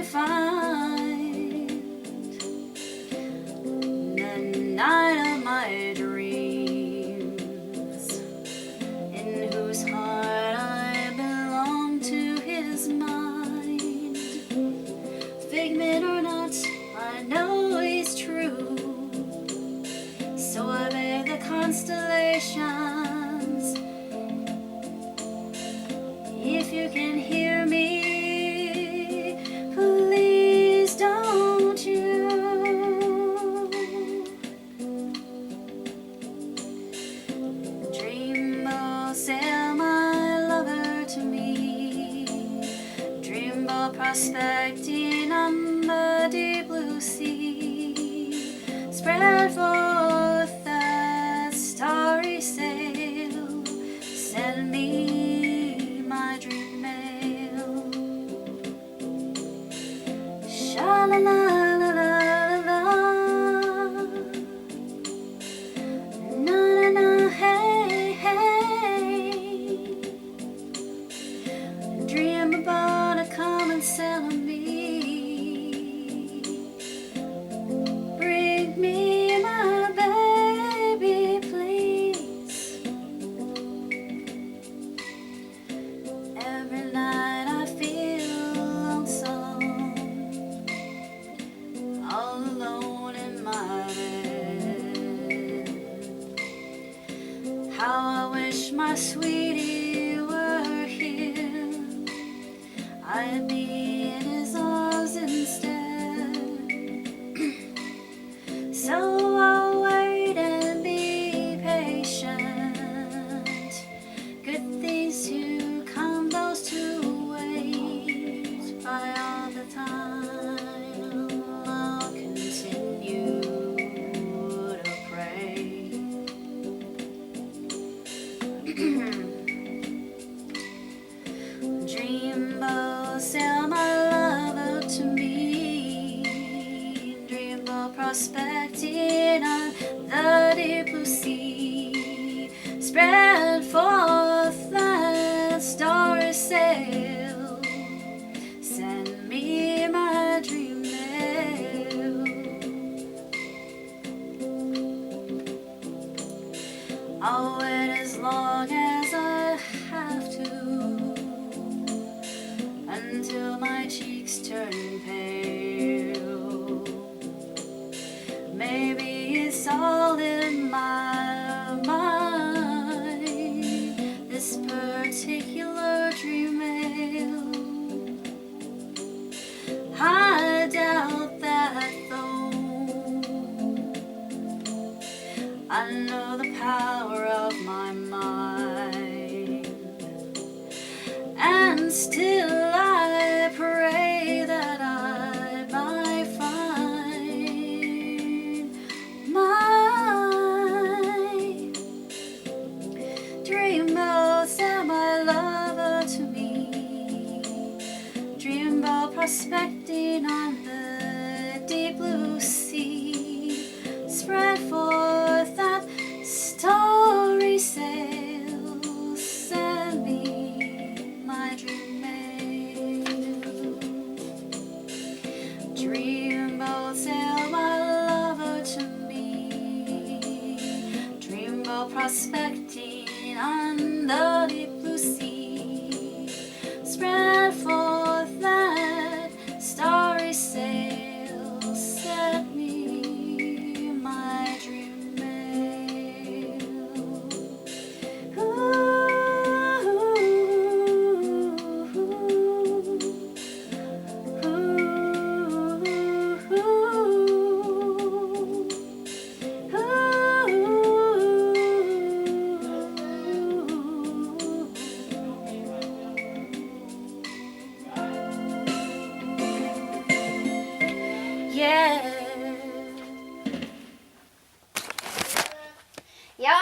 to find the night of my dreams, in whose heart I belong to his mind. Figment or not, I know he's true, so I beg the constellations, if you can hear me, please don't you dreamboat, sail my lover to me, dreamboat prospecting on the deep blue sea, spread forth that starry sail, send me my dream mail. Sha la la la la la, na na na, hey hey. Dream about a common sail on me. Bring me my baby, please. Every night I feel lonesome, all alone in my bed. How I wish my sweetie were here, I'd be in his arms instead. So I'll wait and be patient. Good things to come, those to wait. By all the time I'll continue to pray. Dreamboat, sail my lover to me, dreamboat prospecting on the deep blue sea, spread forth that starry sail, send me my dream mail. I'll wait as long as I have to, until my cheeks turn pale. Maybe it's all in my mind, this particular dream mail. I doubt that though, I know the power of my mind, and still I pray that I might find my dreamboat, sail my lover to me, dreamboat prospecting on the deep blue sea, spread forth that starry sail, send me my dream mail. Dreamboat, sail my lover to me, dreamboat prospecting on the deep blue sea, spread forth that starry sail, set me my dream mail. Ooh. Yeah. Yeah.